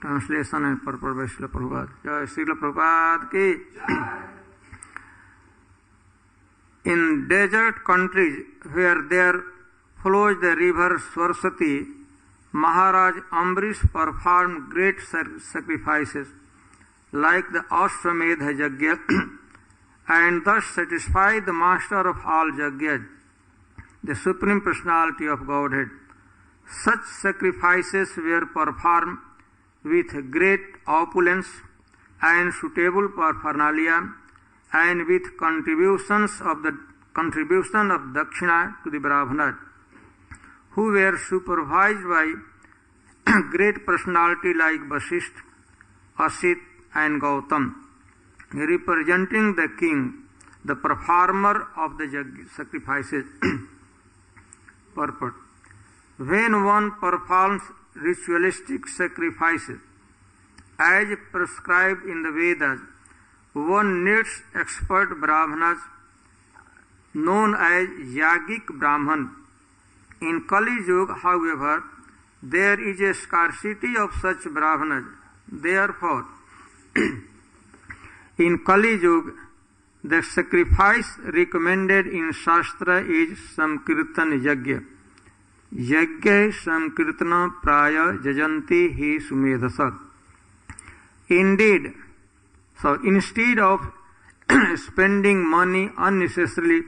Translation and purport by Srila Prabhupada. Jai Srila Prabhupada ki. In desert countries where there flows the river Saraswati, Maharaj Ambrish performed great sacrifices like the Ashwamedha Yajna and thus satisfied the master of all Yajnas, the Supreme Personality of Godhead. Such sacrifices were performed with great opulence and suitable paraphernalia and with contribution of dakshina to the Brahmanas, who were supervised by great personality like Vasishtha, Asit and Gautam, representing the king, the performer of the sacrifices. Purport. When one performs ritualistic sacrifices as prescribed in the Vedas, one needs expert Brahmanas known as Yagic Brahman. In Kali Yuga, however, there is a scarcity of such Brahmanas. Therefore, in Kali Yuga, the sacrifice recommended in Shastra is Samkirtan Yajna. Yajna Samkirtana Praya Jajanti Hi Sumedhasa. Instead of spending money unnecessarily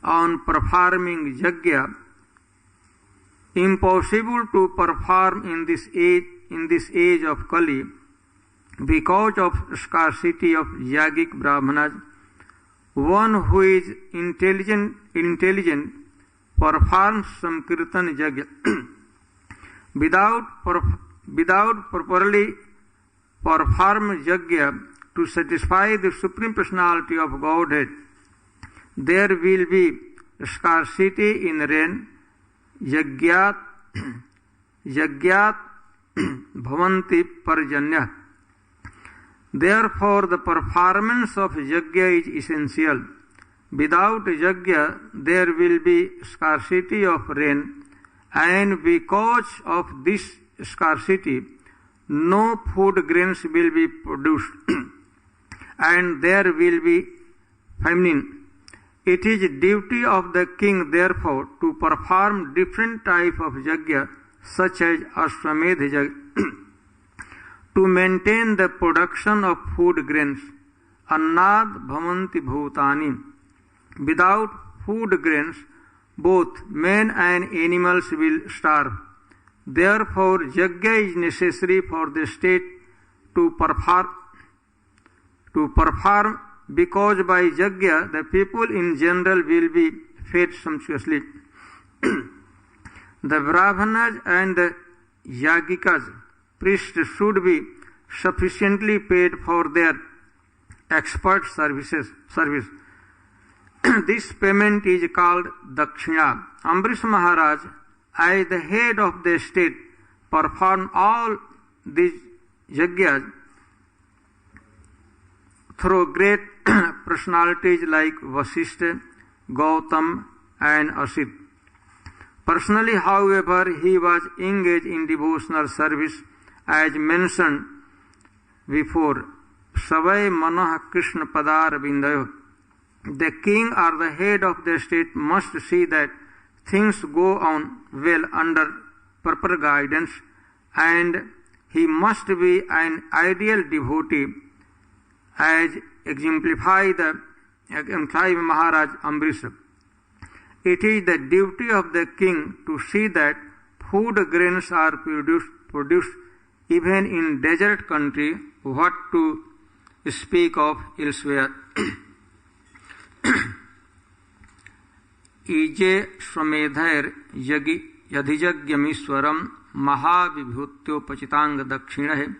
on performing yajna, impossible to perform in this age of Kali because of scarcity of yagic brahmanas. One who is intelligent performs some kirtan yajna without properly perform yajna to satisfy the Supreme Personality of Godhead. There will be scarcity in rain. Yagyat bhavanti parjanya. Therefore, the performance of yajna is essential. Without yajna, there will be scarcity of rain, and because of this scarcity, no food grains will be produced, and there will be famine. It is duty of the king, therefore, to perform different type of yajna, such as Ashwamedha yajna, to maintain the production of food grains. Annad bhavanti bhutani. Without food grains, both men and animals will starve. Therefore, yajna is necessary for the state to perform, because by yajna the people in general will be fed sumptuously. The brahmanas and the yagikas, priests, should be sufficiently paid for their expert service. This payment is called dakshina. Ambrish Maharaj, as the head of the state, performed all these yajnas through great personalities like Vasishtha, Gautam and Asit. Personally, however, he was engaged in devotional service as mentioned before. Savai manah Krishna padar bindayo. The king or the head of the state must see that things go on well under proper guidance, and he must be an ideal devotee, as exemplified Maharaj Ambrish. It is the duty of the king to see that food grains are produced even in desert country, what to speak of elsewhere. Ije swamedhair yadhijagyamishwaram mahavibhutyopachitang dakshinahe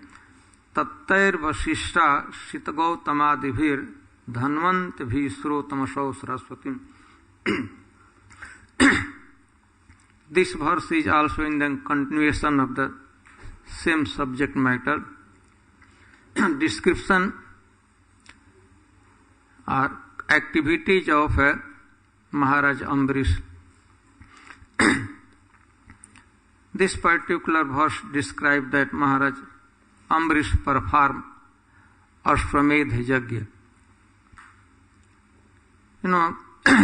tattair vasishta sitagautamādibhir dhanvantibhi srotamasau saraswatim. This verse is also in the continuation of the same subject matter. Description or activities of Maharaj Ambrish. This particular verse describes that Maharaj Ambrish performed Ashwamedh Yajna.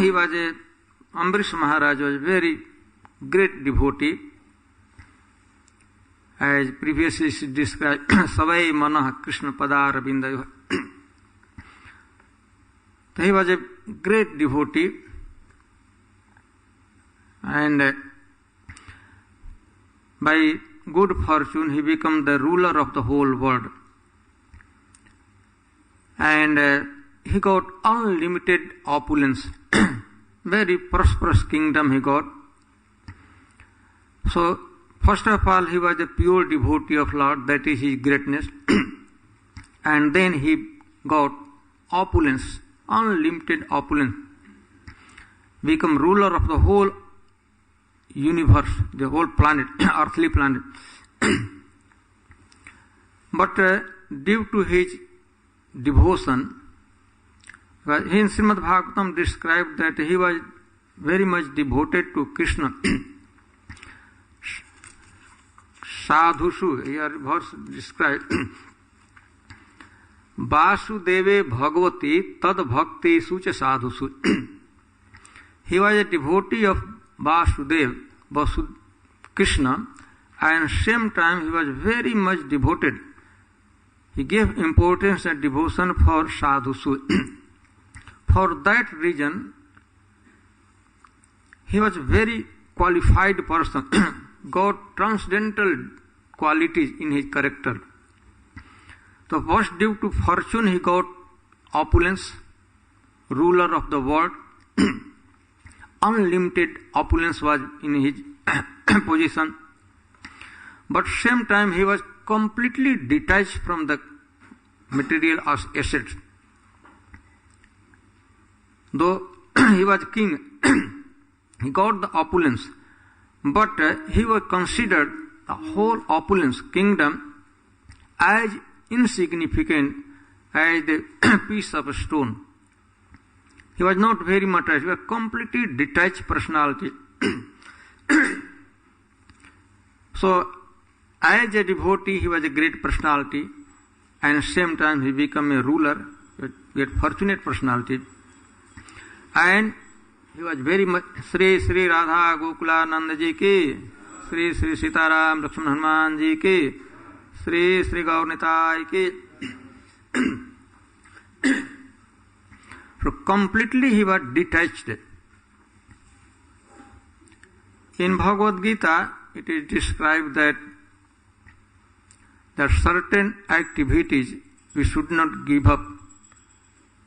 He was Ambrish Maharaj was a very great devotee. As previously described, Savai Manah Krishna Padar Binda. He was a great devotee, and by good fortune he became the ruler of the whole world. And he got unlimited opulence, very prosperous kingdom he got. So, first of all, he was a pure devotee of Lord, that is his greatness. And then he got opulence, unlimited opulence, become ruler of the whole universe, the whole planet, earthly planet. But due to his devotion, in Srimad Bhagavatam described that he was very much devoted to Krishna. Sadhushu, here verse described, Vasudeve Bhagavati Tad Bhakti Sucha Sadhusu. He was a devotee of Vasudev, Krishna, and same time he was very much devoted. He gave importance and devotion for Sadhusu. For that reason, he was a very qualified person, got transcendental qualities in his character. So first, due to fortune, he got opulence, ruler of the world. Unlimited opulence was in his position. But same time, he was completely detached from the material assets. Though he was king, he got the opulence, but he was considered the whole opulence kingdom as insignificant as the piece of stone. He was not very much attached. He was completely detached personality. So, as a devotee, he was a great personality, and at the same time he became a ruler, a fortunate personality. And he was very much Sri Sri Radha Gokula Nanda Ji ki, Sri Sri Sitaram Lakshman Hanuman Ji ki, Sri Sri Gaur Nitai ki. So completely he was detached. In Bhagavad Gita, it is described that there are certain activities we should not give up.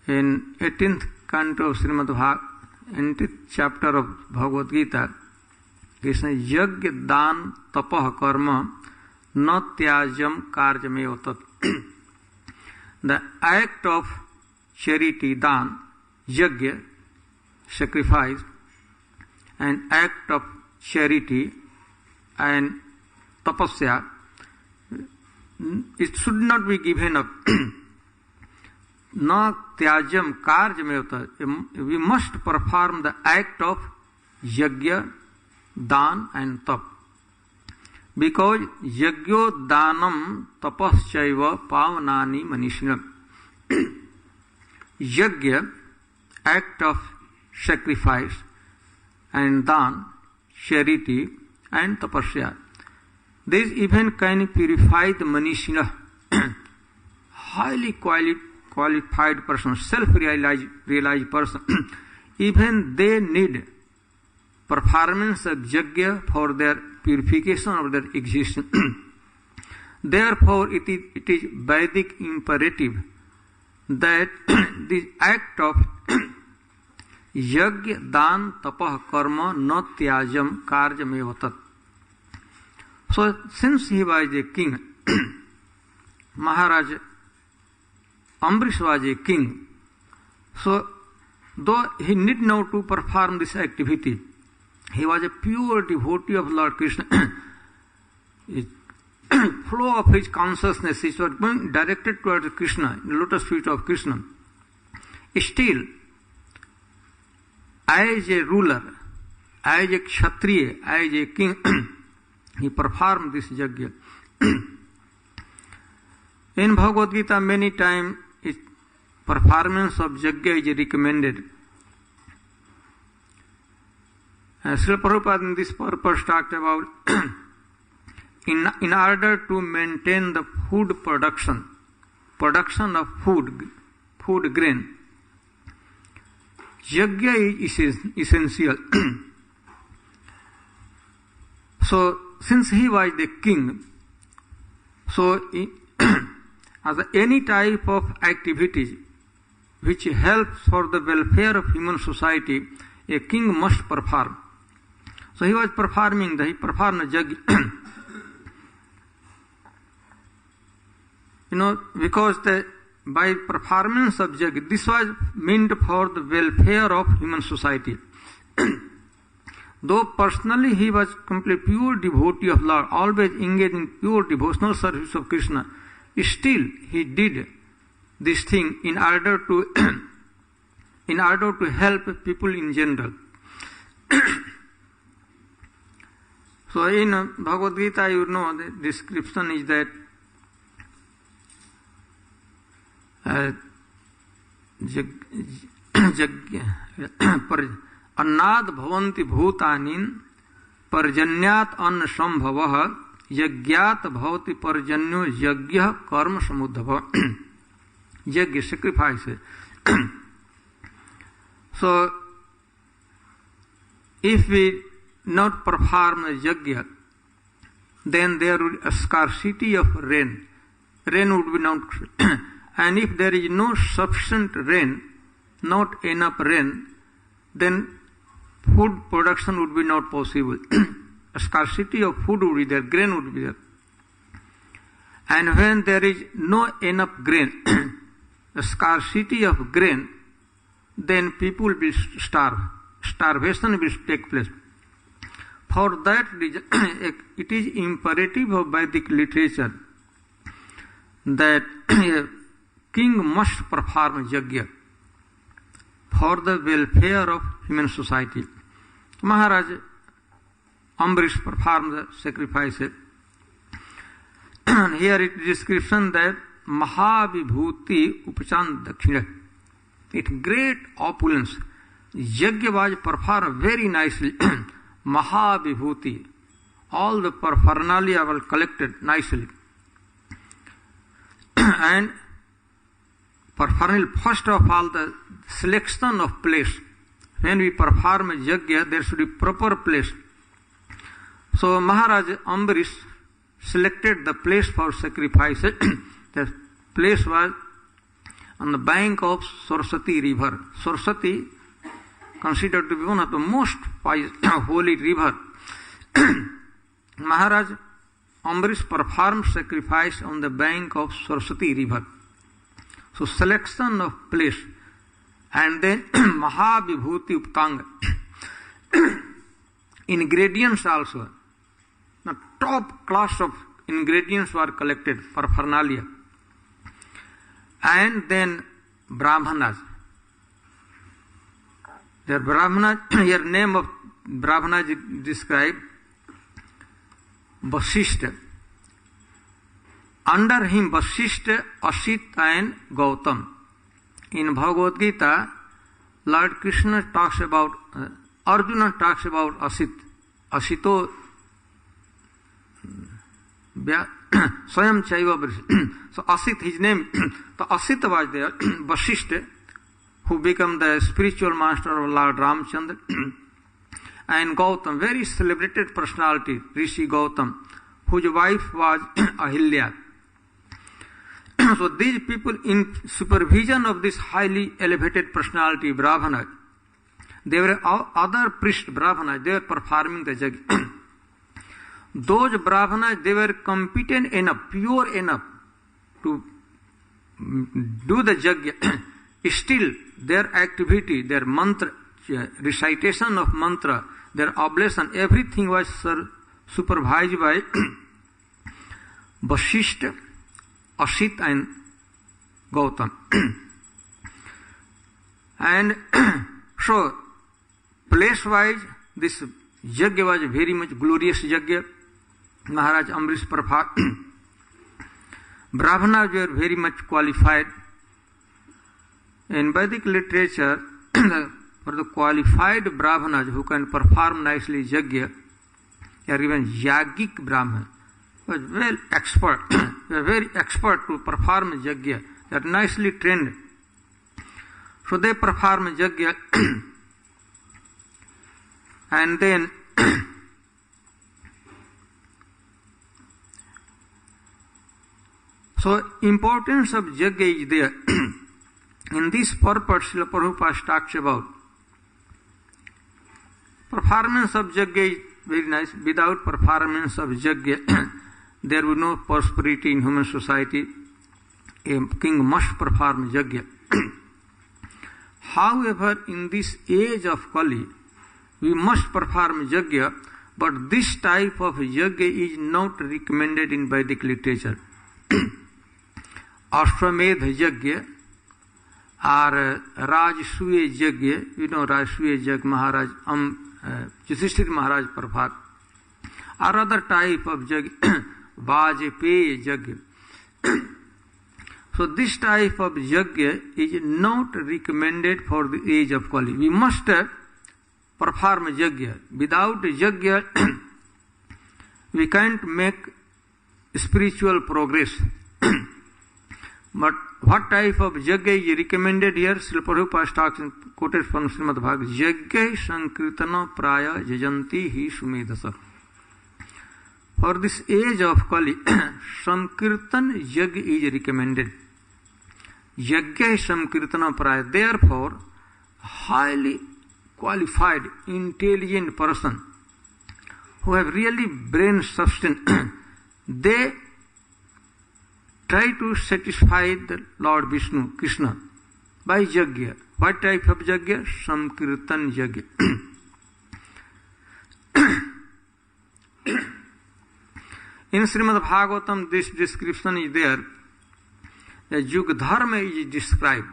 In 18th canto of Srimad Bhagavatam, 18th chapter of Bhagavad Gita, it says, Yajna dan tapah karma na tyajam karjameva tat. The act of charity, dan, yajna, sacrifice, and act of charity and tapasya, it should not be given up. Na tyajam karjameva. We must perform the act of yajna, dan and tap. Because yajno danam tapaschaiva pavanani manishina. Yajna, act of sacrifice, and dan, charity, and tapasya. This even can purify the manishina, highly qualified person, self-realized person. Even they need performance of yajna for their purification of their existence. Therefore, it is Vedic imperative that the act of yajna, dan, tapah, karma, na tyajam, karjameva tat. So, since he was a king, Maharaj Ambrish was a king. So, though he need not to perform this activity, he was a pure devotee of Lord Krishna. Flow of his consciousness is going directed towards Krishna, the lotus feet of Krishna. Still, as a ruler, as a kshatriya, as a king, he performed this yajna. In Bhagavad Gita, many times performance of yajna is recommended. Srila Prabhupada in this purpose talked about in order to maintain the food production of food grain, yajna is essential. So, since he was the king, so as any type of activities which helps for the welfare of human society, a king must perform. So he was performing, he performed yajna. Because by performance of yajna, this was meant for the welfare of human society. Though personally he was complete pure devotee of Lord, always engaged in pure devotional service of Krishna, still he did this thing in order to help people in general. So in Bhagavad Gita, the description is that अन्नाद भवन्ति भूतानि पर्जन्यात् अन्न संभवः यज्ञात भवति पर्जन्यो यज्ञ कर्म समुद्भव. Yajna, sacrifice. So, if we not perform yajna, then there would be a scarcity of rain. Rain would be not, and if there is no sufficient rain, not enough rain, then food production would be not possible. A scarcity of food would be there, grain would be there. And when there is no enough grain, a scarcity of grain, then people will starve. Starvation will take place. For that reason, it is imperative of Vedic literature that a king must perform yajna for the welfare of human society. Maharaj Ambrish performed the sacrifice. Here it is description that Mahavibhuti Upachan Dakshina. It great opulence. Yajna was performed very nicely. Mahavibhuti. All the paraphernalia were collected nicely. And paraphernalia, first of all, the selection of place. When we perform a yajna, there should be proper place. So Maharaj Ambrish selected the place for sacrifice. The place was on the bank of Saraswati river. Saraswati considered to be one of the most holy river. Maharaj Ambrish performed sacrifice on the bank of Saraswati river. So selection of place, and then Mahavibhuti Uptanga. Ingredients also. The top class of ingredients were collected for paraphernalia. And then Brahmanas. Their Brahmanas, your name of Brahmanas is described. Vasishtha. Under him Vasishtha, Asit and Gautam. In Bhagavad Gita, Lord Krishna talks about, Arjuna talks about Asit. Asito Swayam Chaiva. So Asit, his name, so Asit was there, Vasishtha, who became the spiritual master of Lord Ramchandra, and Gautam, very celebrated personality, Rishi Gautam, whose wife was Ahilya. So these people, in supervision of this highly elevated personality, Brahmana, they were other priest Brahmanas, they were performing the yajna. Those Brahmanas, they were competent enough, pure enough to do the yajna. Still, their activity, their mantra, recitation of mantra, their oblation, everything was supervised by Vasishtha, Asit and Gautam. And so, place-wise, this yajna was very much glorious yajna. Maharaj Ambrish performed. Brahmanas were very much qualified. In Vedic literature, for the qualified Brahmanas who can perform nicely yajna, or even yagic Brahman, was well expert, very expert to perform yajna. They are nicely trained. So they perform yajna, and then so importance of yajna is there. In this purport, Srila Prabhupada talks about performance of yajna is very nice. Without performance of yajna, there will be no prosperity in human society. A king must perform yajna. However, in this age of Kali, we must perform yajna, but this type of yajna is not recommended in Vedic literature. Ashwamedha yajna or Rajasuya yajna, you know Rajasuya yajna, Maharaj, Yudhishthira Maharaj performed, or other type of yajna, Vajpayee yajna. So this type of yajna is not recommended for the age of Kali. We must perform yajna. Without yajna, we can't make spiritual progress. But what type of yajna is recommended here? Srila Prabhupada talks in quoted from Srimad Bhagavad, Yajna Sankirtana Praya Jajanti Hi Sumedasa. For this age of Kali, Sankirtan yajna is recommended. Yajna Sankirtana Praya. Therefore, highly qualified, intelligent person who have really brain substance, they try to satisfy the Lord Vishnu, Krishna, by yajna. What type of yajna? Sankirtan yajna. In Srimad Bhagavatam, this description is there. The Yug Dharma is described.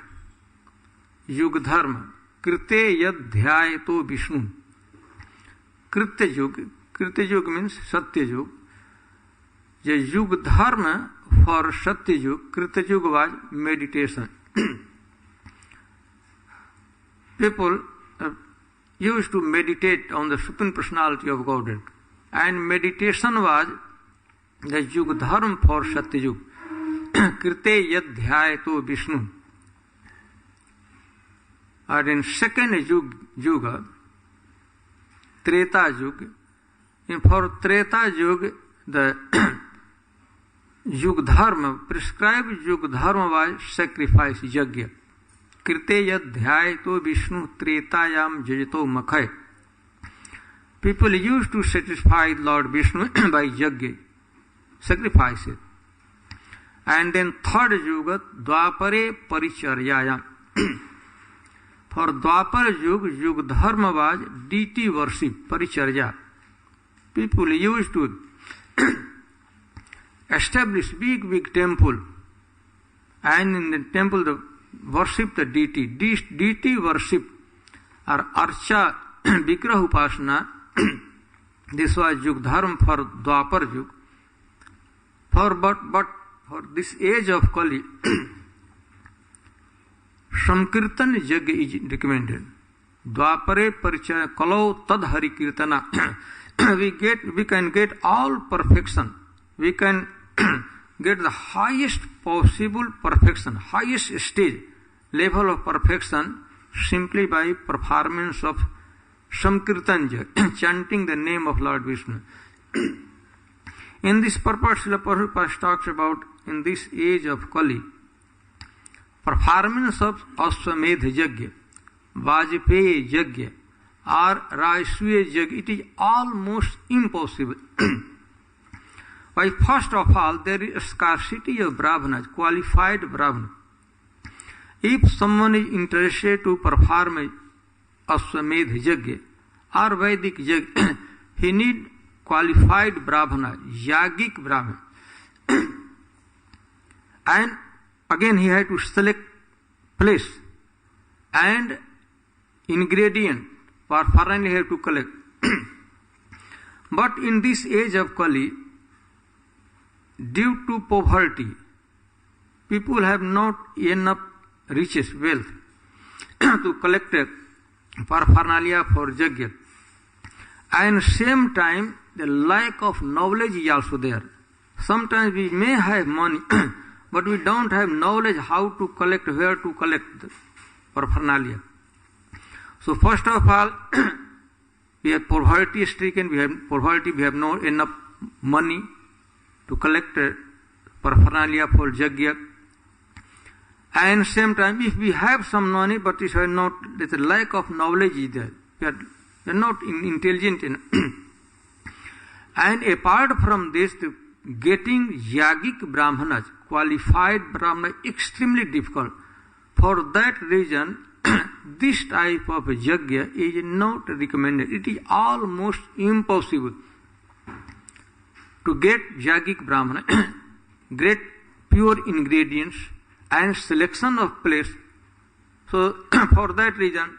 Yug Dharma. Krite yad dhyayato Vishnu. Kritya Yug. Kritya Yug means Satya Yug. The Yug Dharma for Satya Yug, Kritya Yug was meditation. People used to meditate on the Supreme Personality of Godhead. And meditation was the Yug Dharma for Satya Yug. Krite yad dhyayato Vishnu. And in second Yuga, Treta Yuga, for Treta Yuga, the Yug Dharma, prescribed Yug Dharma was sacrifice, yajna. Krite yad dhyayato Vishnu Tretayam jajato makhay. People used to satisfy Lord Vishnu by yajna, sacrifice it. And then third Yuga, Dwapare Paricharyayam. For Dwapar Yuga, Yug Dharma was deity worship, Paricharya. People used to establish big temple, and in the temple they worship the deity. Deity worship or archa vigraha upasana. This was Yug Dharma for Dwapar Yug. But for this age of Kali, Sankirtan yajna is recommended. Dwapare parichaya kalau tad hari kirtana. We can get all perfection. We can get the highest possible perfection, highest stage, level of perfection simply by performance of Sankirtan, chanting the name of Lord Vishnu. In this purpose, Srila Prabhupada talks about in this age of Kali, performance of Ashwamedha yajna, Vajpayee yajna, or Rajasuya yajna, it is almost impossible. Why, first of all, there is a scarcity of Brahmanas, qualified Brahmanas. If someone is interested to perform Ashwamedha yajna or Vedic yajna, he need qualified Brahmana, Yagic Brahmana. And again he had to select place and ingredient for foreign he had to collect. But in this age of Kali, due to poverty, people have not enough riches, wealth, to collect a paraphernalia for yajna. And same time, the lack of knowledge is also there. Sometimes we may have money, but we don't have knowledge how to collect, where to collect the paraphernalia. So first of all, we are poverty stricken, we have no enough money to collect paraphernalia for yajna. And same time, if we have some money, but it is not, there's a lack of knowledge is there. We are not intelligent enough. And apart from this, getting yogic brahmanas, qualified brahmanas, extremely difficult. For that reason, this type of yajna is not recommended. It is almost impossible to get yogic brahmana, great pure ingredients and selection of place. So for that reason,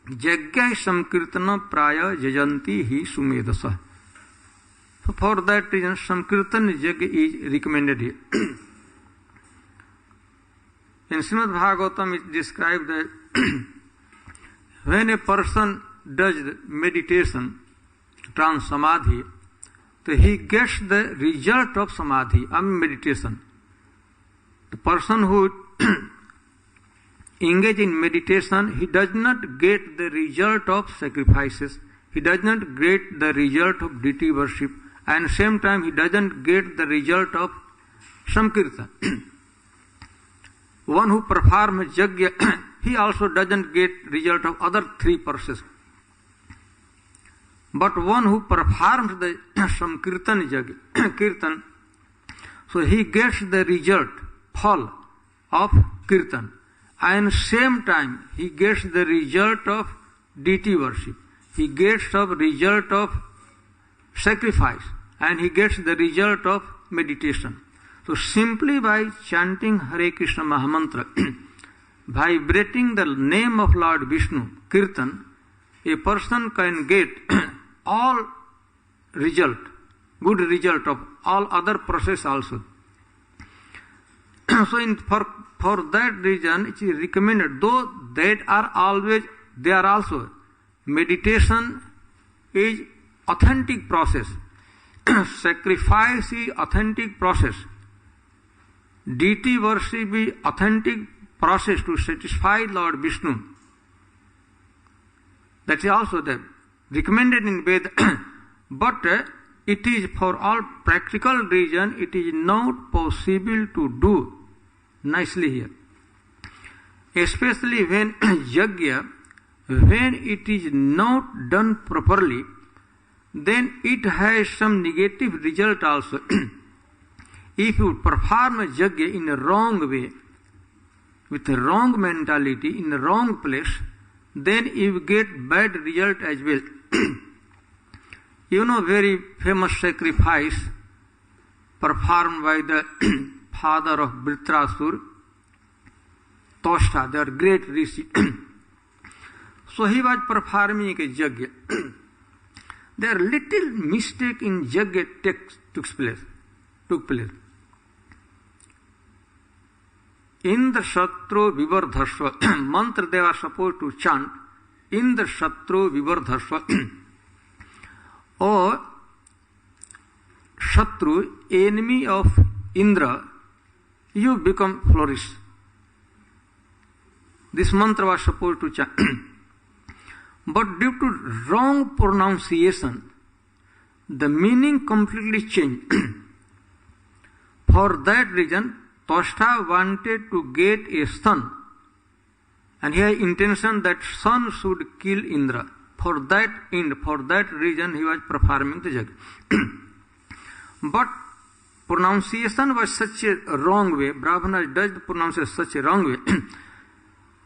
yajna samkirtana praya jajanti hi sumedasa. So for that reason, samkirtan yajna is recommended here. In Srimad Bhagavatam it described that when a person does meditation, trance samadhi, so he gets the result of samadhi, meditation. The person who engages in meditation, he does not get the result of sacrifices, he does not get the result of deity worship, and same time he doesn't get the result of samkirtan. One who performs yajna, he also doesn't get result of other three processes. But one who performs the samkirtan yajna, kirtan, so he gets the result, phal of kirtan, and same time he gets the result of deity worship, he gets the result of sacrifice, and he gets the result of meditation. So simply by chanting Hare Krishna Mahamantra, vibrating the name of Lord Vishnu, Kirtan, a person can get all result, good result of all other process also. So for that reason it is recommended, though they are also, meditation is authentic process, sacrifice is authentic process, deity worship is authentic process to satisfy Lord Vishnu. That is also the recommended in Veda. But it is for all practical reason, it is not possible to do nicely here. Especially when yajna, when it is not done properly, then it has some negative result also. If you perform a yajna in a wrong way, with a wrong mentality, in a wrong place, then you get bad result as well. You know, very famous sacrifice performed by the father of Vritrasur, Toshta, their great rishi. So he was performing a yajna. There little mistake in yajna took place. Indra Shatru Vivardhasva, mantra they are supposed to chant, Indra Shatru Vivardhasva, or Shatru, enemy of Indra, you become flourish. This mantra was supposed to chant. But due to wrong pronunciation, the meaning completely changed. For that reason, Toshta wanted to get a son, and he had intention that son should kill Indra. For that reason, he was performing the yajna. But pronunciation was such a wrong way, Brahmana does pronounce it such a wrong way,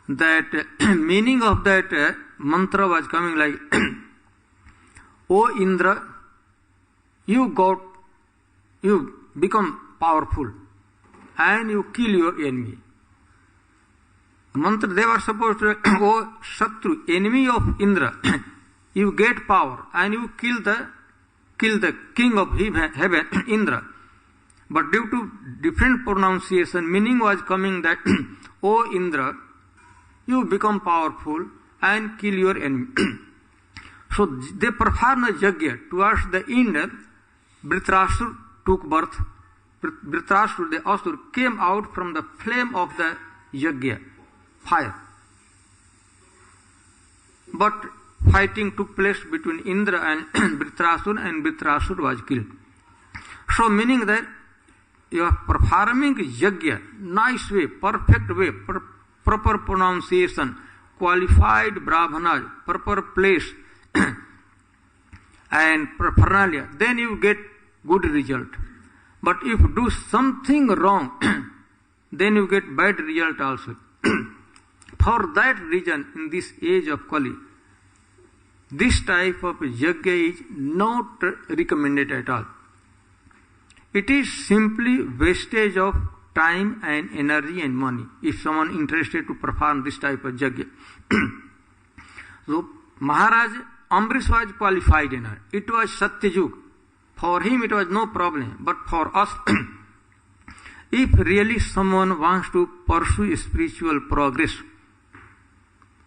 that meaning of that mantra was coming like, O Indra, you become powerful and you kill your enemy. Mantra they were supposed to, O Shatru, enemy of Indra, you get power and you kill the king of heaven, Indra. But due to different pronunciation, meaning was coming that, O Indra, you become powerful and kill your enemy. So they performed a yajna. Towards the end, Dhritarashtra took birth. Dhritarashtra, the asur, came out from the flame of the yajna, fire. But fighting took place between Indra and Dhritarashtra, and Dhritarashtra was killed. So meaning that you are performing yajna, nice way, perfect way, proper pronunciation, qualified brahmanas, proper place, and paraphernalia, then you get good result. But if you do something wrong, then you get bad result also. For that reason, in this age of Kali, this type of yajna is not recommended at all. It is simply wastage of time and energy and money if someone interested to perform this type of yajna. So Maharaj Ambrish was qualified in it. It was Satyayug. For him it was no problem. But for us, if really someone wants to pursue spiritual progress,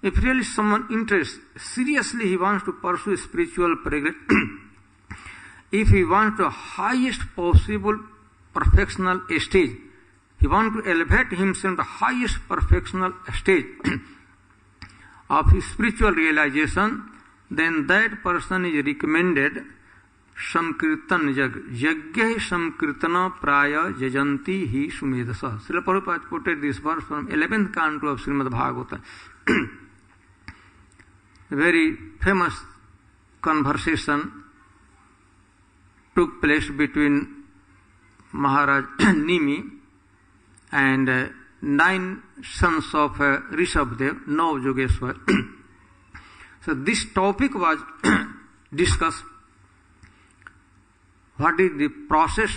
if really someone interested, seriously he wants to pursue spiritual progress, if he wants the highest possible perfectional stage, he wants to elevate himself to the highest perfectional stage of his spiritual realization, then that person is recommended Samkirtan Yajna. Yajna Samkirtana Praya Jajanti Hi Sumedasa. Srila Prabhupada quoted this verse from 11th canto of Srimad Bhagavata. A very famous conversation took place between Maharaj Nimi and 9 sons of Rishabdev, 9 Yogeshwar. So this topic was discussed. What is the process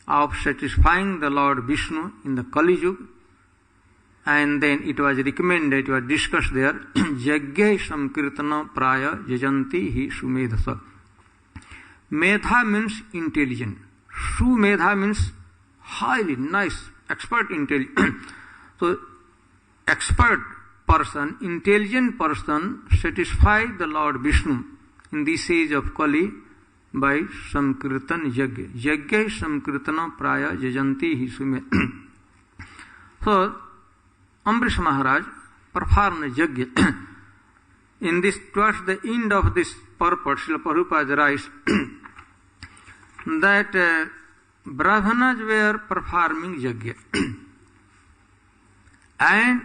of satisfying the Lord Vishnu in the Kali Yuga? And then it was recommended, it was discussed there, Yajna Samkirtana Praya Jajanti Hi Sumedasa. Medha means intelligent. Sumedha means highly nice, expert intelligent. So, expert person, intelligent person satisfy the Lord Vishnu in this age of Kali by Samkirtan Yajna. Yajna Samkirtana Praya Jajanti Hi Sumedasa. So, Ambrish Maharaj performed yajna. In this, towards the end of this purport, Srila Prabhupada writes that Brahmanas were performing yajna. And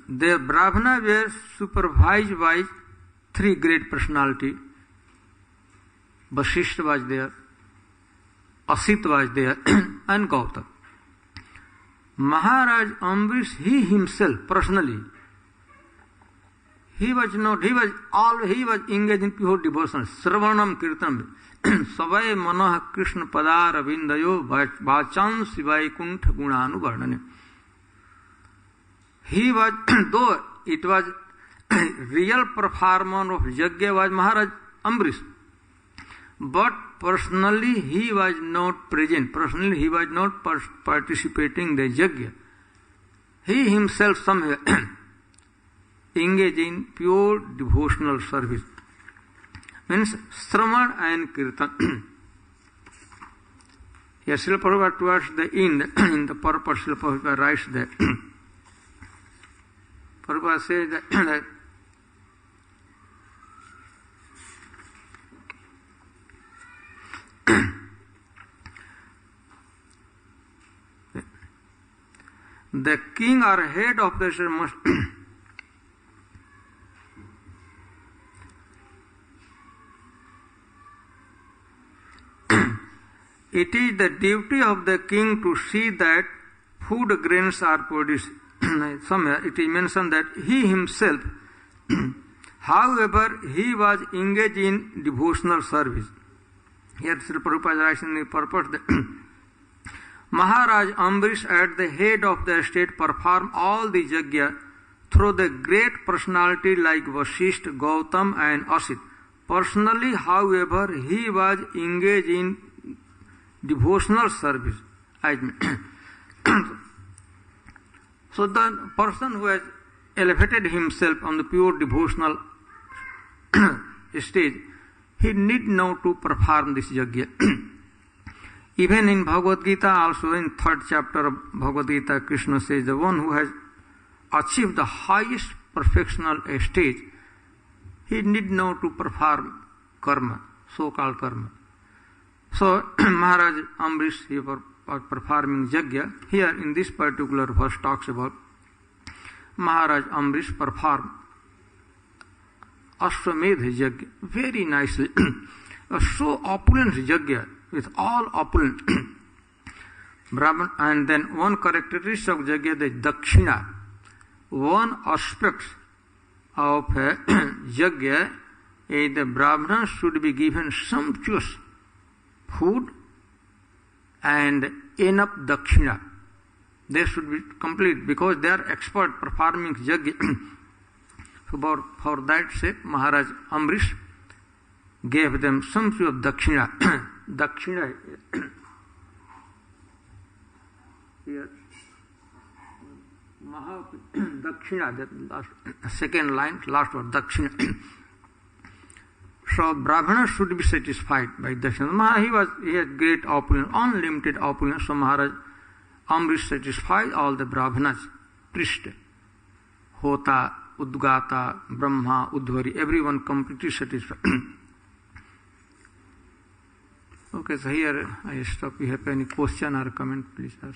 the Brahmanas were supervised by 3 great personalities. Vasishtha was there, Asit was there, and Gautam. Maharaj Ambrish, he himself, personally, he was engaged in pure devotion. Sravanam Kirtanam. Savai Manoha Krishna Padar Avindayo Vacham Sivai Kuntha Gunanu Varnane. He was, though it was real performer of yajna was Maharaj Ambrish, but personally he was not present. Personally he was not participating in the yajna. He himself somewhere engaged in pure devotional service. Means Sravan and Kirtan. Yes, Srila Prabhupada towards the end, in the purport, Srila Prabhupada writes that Prabhupada says that the king or head of the state must it is the duty of the king to see that food grains are produced. Somewhere it is mentioned that he himself, however, he was engaged in devotional service. Here Srila Prabhupada writes in the purport that Maharaj Ambrish at the head of the state performed all the yajna through the great personality like Vasishtha, Gautam and Asit. Personally, however, he was engaged in devotional service. I mean, so the person who has elevated himself on the pure devotional stage, he need now to perform this yajna. Even in Bhagavad Gita, also in 3rd chapter of Bhagavad Gita, Krishna says the one who has achieved the highest perfectional stage, he need now to perform karma, so-called karma. So Maharaj Ambrish, he was performing yajna. Here in this particular verse talks about Maharaj Ambrish performed Ashwamedha yajna very nicely. So opulent yajna with all opulent. Brahman, and then one characteristic of yajna is dakshina. One aspect of yajna is the Brahmana should be given sumptuous food and enough dakshina. They should be complete because they are expert performing yajna. For that sake, Maharaj Ambrish gave them sumptuous dakshina. Dakshina here. Dakshina, that last, second line, last word, dakshina. So Brahmana should be satisfied by dakshina. He had great opulence, unlimited opulence. So Maharaj Ambrish satisfied all the Brahmanas, priest, Hota, Udgata, Brahma, Udhvari, everyone completely satisfied. Okay, so here I stop. If you have any question or comment, please ask.